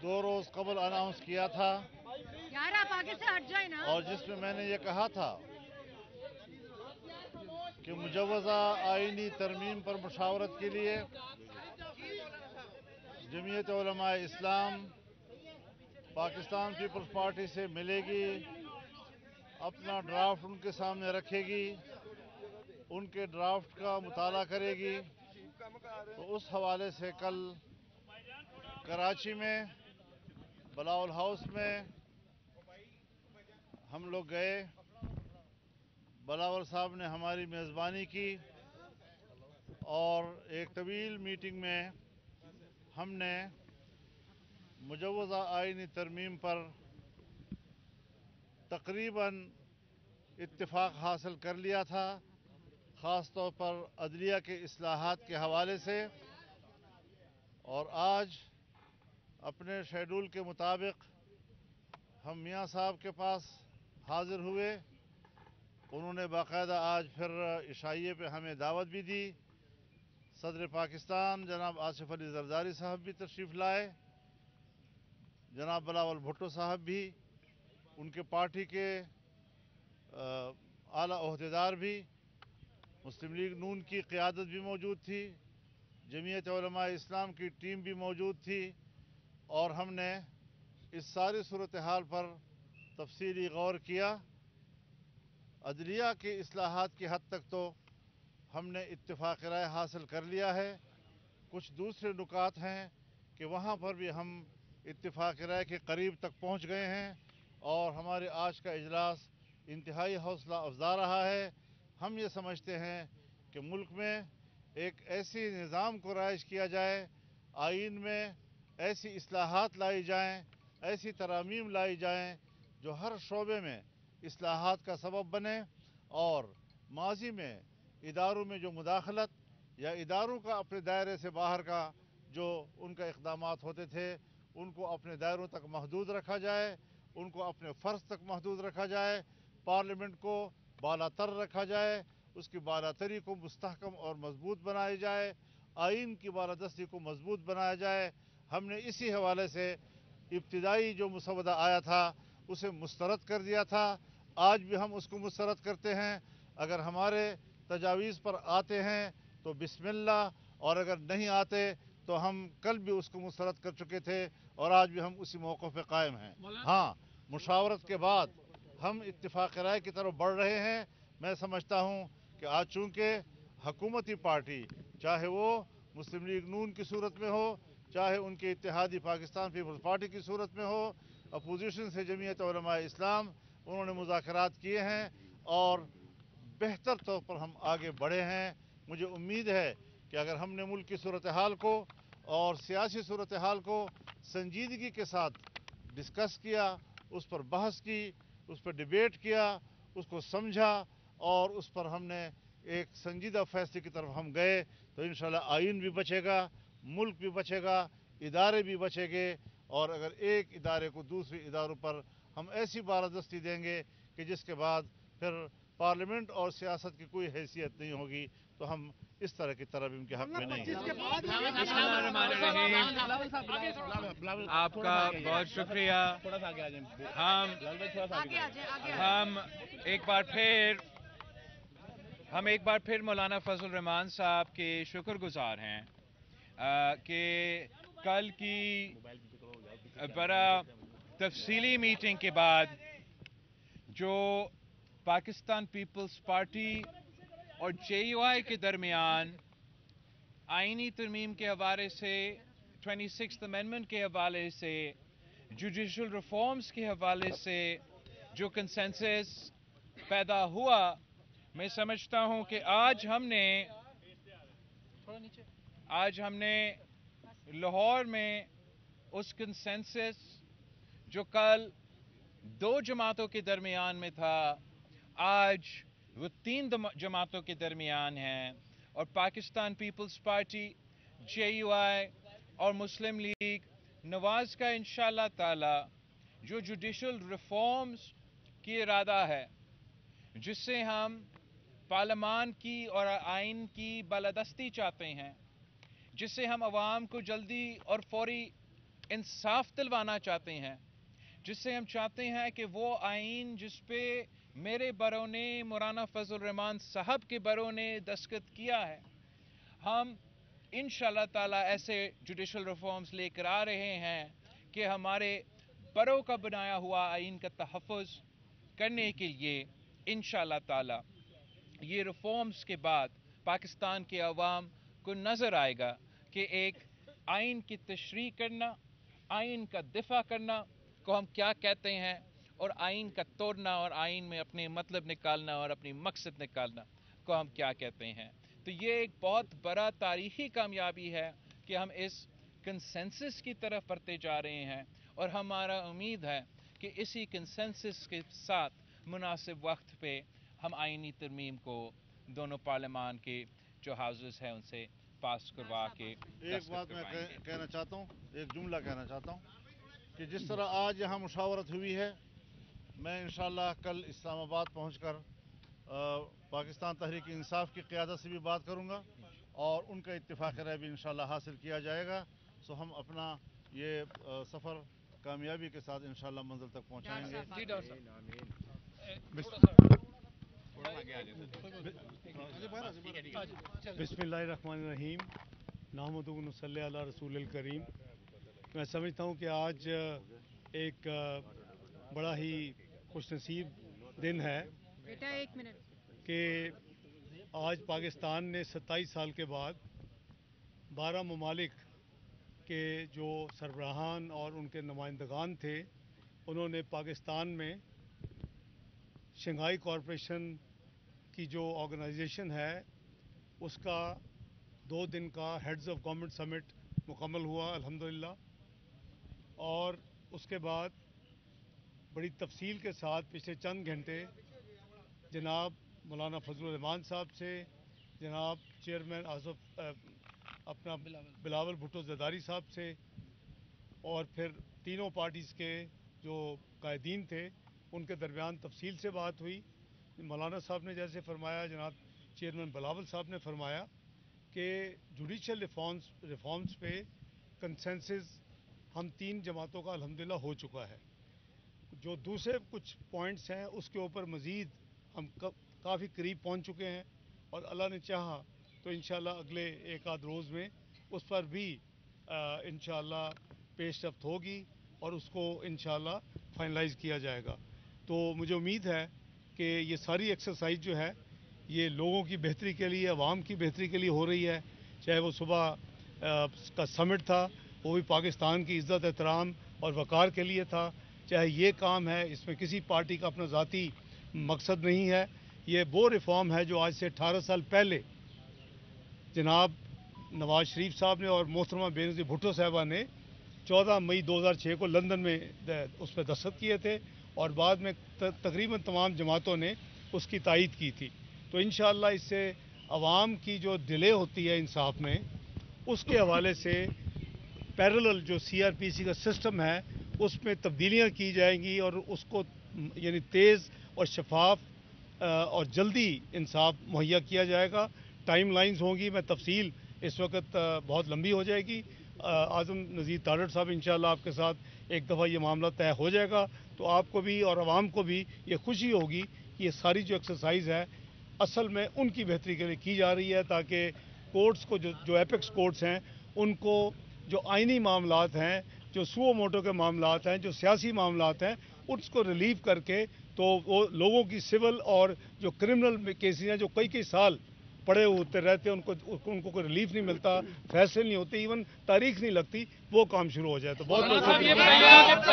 2 रोज कबल अनाउंस किया था यार आप आगे से हट जाए ना। और जिसमें मैंने ये कहा था कि मुजव्वज़ा आईनी तरमीम पर मुशावरत के लिए जमीयत उलमा इस्लाम पाकिस्तान पीपल्स पार्टी से मिलेगी, अपना ड्राफ्ट उनके सामने रखेगी, उनके ड्राफ्ट का मुताला करेगी। तो उस हवाले से कल कराची में बलावल हाउस में हम लोग गए। बलावल साहब ने हमारी मेज़बानी की और एक तवील मीटिंग में हमने मुजव्वज़ा आईनी तरमीम पर तकरीबन इत्तिफाक हासिल कर लिया था, ख़ास तौर पर अदलिया के इस्लाहात के हवाले से। और आज अपने शेड्यूल के मुताबिक हम मियाँ साहब के पास हाज़िर हुए। उन्होंने बाकायदा आज फिर इशाइये पे हमें दावत भी दी। सदर पाकिस्तान जनाब आसिफ अली जरदारी साहब भी तशरीफ़ लाए, जनाब बिलावल भुट्टो साहब भी, उनके पार्टी के आला ओहदेदार भी, मुस्लिम लीग नून की क़ियादत भी मौजूद थी, जमीयत उलमा इस्लाम की टीम भी मौजूद थी। और हमने इस सारी सूरत हाल पर तफसीली गौर किया। अदलिया के इस्लाहात की हद तक तो हमने इत्तिफाक राय हासिल कर लिया है। कुछ दूसरे नुकात हैं कि वहाँ पर भी हम इत्तिफाक राय के करीब तक पहुँच गए हैं और हमारे आज का इजलास इंतहाई हौसला अफजा रहा है। हम ये समझते हैं कि मुल्क में एक ऐसी निज़ाम को राइज किया जाए, आइन में ऐसी इस्लाहात लाई जाएँ, ऐसी तरामीम लाई जाएँ जो हर शोबे में इस्लाहात का सबब बने और माजी में इदारों में जो मुदाखलत या इदारों का अपने दायरे से बाहर का जो उनका इक़दामात होते थे उनको अपने दायरों तक महदूद रखा जाए, उनको अपने फ़र्ज तक महदूद रखा जाए, पार्लियामेंट को बालातर रखा जाए, उसकी बालातरी को मुस्तहकम और मजबूत बनाया जाए, आइन की बालादस्ती को मजबूत बनाया जाए। हमने इसी हवाले से इब्तिदाई जो मुसवदा आया था उसे मुस्तरद कर दिया था। आज भी हम उसको मुस्तरद करते हैं। अगर हमारे तजावीज़ पर आते हैं तो बिस्मिल्लाह, और अगर नहीं आते तो हम कल भी उसको मुस्तरद कर चुके थे और आज भी हम उसी मौक़िफ़ पे कायम हैं। हाँ, मुशावरत के बाद हम इत्तिफाक राय की तरफ बढ़ रहे हैं। मैं समझता हूँ कि आज चूँकि हकूमती पार्टी, चाहे वो मुस्लिम लीग नून की सूरत में हो, चाहे उनके इत्तेहादी पाकिस्तान पीपल्स पार्टी की सूरत में हो, अपोजिशन से जमीयत उलमा इस्लाम, उन्होंने मुज़ाकरात किए हैं और बेहतर तौर पर हम आगे बढ़े हैं। मुझे उम्मीद है कि अगर हमने मुल्क की सूरत हाल को और सियासी सूरत हाल को संजीदगी के साथ डिस्कस किया, उस पर बहस की, उस पर डिबेट किया, उसको समझा और उस पर हमने एक संजीदा फैसले की तरफ हम गए तो इंशाल्लाह आइन भी बचेगा, मुल्क भी बचेगा, इदारे भी बचेंगे। और अगर एक इदारे को दूसरे इदारों पर हम ऐसी बालादस्ती देंगे कि जिसके बाद फिर पार्लियामेंट और सियासत की कोई हैसियत नहीं होगी, तो हम इस तरह की तरमीम के हक में नहीं हैं। आपका बहुत शुक्रिया। हम हम एक बार फिर मौलाना फजल रहमान साहब के शुक्रगुजार हैं कि कल की बड़ा तफसीली मीटिंग के बाद जो पाकिस्तान पीपल्स पार्टी और JUI के दरमियान आईनी तरमीम के हवाले से, 26th अमेंडमेंट के हवाले से, जुडिशल रिफॉर्म्स के हवाले से जो कंसेंसस पैदा हुआ, मैं समझता हूं कि आज हमने लाहौर में उस कंसेंसस जो कल 2 जमातों के दरमियान में था, आज वो 3 जमातों के दरमियान है। और पाकिस्तान पीपल्स पार्टी, JUI और मुस्लिम लीग नवाज का इंशाअल्लाह ताला जो जुडिशल रिफॉर्म्स की इरादा है, जिससे हम पार्लियामान की और आइन की बालादस्ती चाहते हैं, जिससे हम अवाम को जल्दी और फौरी इंसाफ दिलवाना चाहते हैं, जिससे हम चाहते हैं कि वो आइन जिस पे मेरे बरों ने, मौलाना फजल रहमान साहब के बरों ने दस्तखत किया है, हम इंशाअल्लाह ताला ऐसे जुडिशल रिफॉर्म्स लेकर आ रहे हैं कि हमारे बरों का बनाया हुआ आइन का तहफ़्फ़ुज़ करने के लिए इंशाअल्लाह ताला ये रिफॉर्म्स के बाद पाकिस्तान के अवाम को नज़र आएगा कि एक आइन की तशरीह करना, आइन का दिफा करना को हम क्या कहते हैं, और आइन का तोड़ना और आइन में अपने मतलब निकालना और अपनी मकसद निकालना को हम क्या कहते हैं। तो ये एक बहुत बड़ा तारीखी कामयाबी है कि हम इस कंसेंसस की तरफ बढ़ते जा रहे हैं, और हमारा उम्मीद है कि इसी कंसेंसस के साथ मुनासिब वक्त पे हम आइनी तरमीम को दोनों पार्लियामान के जो हाउसेस हैं उनसे पास करवा के एक बात मैं कहना चाहता हूँ, एक जुमला कहना चाहता हूँ कि जिस तरह आज यहाँ मुशावरत हुई है, मैं इंशाअल्लाह कल इस्लामाबाद पहुँचकर पाकिस्तान तहरीक इंसाफ की क़यादत से भी बात करूँगा और उनका इत्तिफाक़ राय भी इंशाअल्लाह हासिल किया जाएगा। सो हम अपना ये सफ़र कामयाबी के साथ इंशाअल्लाह मंजिल तक पहुँचाएंगे। बिस्मिल्लाहिर्रहमानिर्रहीम, नाहमदुहु व नसल्ली अला रसूलिल करीम। मैं समझता हूँ कि आज एक बड़ा ही खुशनसीब दिन है बेटा, 1 मिनट, कि आज पाकिस्तान ने 27 साल के बाद 12 ममालिक के जो सरबराहान और उनके नुमाइंदगान थे, उन्होंने पाकिस्तान में शंघाई कॉरपोरेशन की जो ऑर्गेनाइजेशन है उसका 2 दिन का हेड्स ऑफ गवर्नमेंट समिट मुकम्मल हुआ अल्हम्दुलिल्लाह। और उसके बाद बड़ी तफसील के साथ पिछले चंद घंटे जनाब मौलाना फजल रहमान साहब से, जनाब चेयरमैन आसफ अपना बिलावल भुट्टो ज़रदारी साहब से, और फिर तीनों पार्टीज़ के जो कायदीन थे उनके दरमियान तफसील से बात हुई। मौलाना साहब ने जैसे फरमाया, जनाब चेयरमैन बिलावल साहब ने फरमाया कि जुडिशल रिफॉर्म्स पे कंसेंसस हम 3 जमातों का अल्हम्दुलिल्लाह हो चुका है। जो दूसरे कुछ पॉइंट्स हैं उसके ऊपर मज़ीद हम काफ़ी करीब पहुंच चुके हैं, और अल्लाह ने चाहा तो इंशाअल्लाह अगले 1 आध रोज़ में उस पर भी इंशाअल्लाह पेशरफ्त होगी और उसको इंशाअल्लाह फाइनलाइज़ किया जाएगा। तो मुझे उम्मीद है कि ये सारी एक्सरसाइज जो है ये लोगों की बेहतरी के लिए, आवाम की बेहतरी के लिए हो रही है। चाहे वो सुबह का समिट था, वो भी पाकिस्तान की इज़्ज़त एहतराम और वक़ार के लिए था। चाहे ये काम है, इसमें किसी पार्टी का अपना ज़ाती मकसद नहीं है। ये वो रिफॉर्म है जो आज से 18 साल पहले जनाब नवाज शरीफ साहब ने और मोहतरमा बेनज़ीर भुट्टो साहबा ने 14 मई 2006 को लंदन में उस पर दस्तखत किए थे, और बाद में तकरीबन तमाम जमातों ने उसकी तायीद की थी। तो इंशाअल्लाह इससे आवाम की जो डिले होती है इंसाफ में, उसके हवाले से पैरेलल जो CRPC का सिस्टम है उसमें तब्दीलियाँ की जाएंगी, और उसको यानी तेज़ और शफाफ और जल्दी इंसाफ मुहैया किया जाएगा। टाइम लाइन्स होंगी, मैं तफसील इस वक्त बहुत लंबी हो जाएगी। आज़म नज़ीर तारड़ साहब इंशाअल्लाह आपके साथ एक दफ़ा ये मामला तय हो जाएगा, तो आपको भी और आवाम को भी ये खुशी होगी कि ये सारी जो एक्सरसाइज है असल में उनकी बेहतरी के लिए की जा रही है, ताकि कोर्ट्स को जो एपेक्स कोर्ट्स हैं उनको जो आइनी मामलात हैं, जो सुओ मोटो के मामलात हैं, जो सियासी मामलात हैं, उसको रिलीव करके तो वो लोगों की सिविल और जो क्रिमिनल केसेस हैं जो कई साल पड़े होते रहते हैं, उनको कोई रिलीफ नहीं मिलता, फैसले नहीं होते, इवन तारीख नहीं लगती, वो काम शुरू हो जाए। तो बहुत बहुत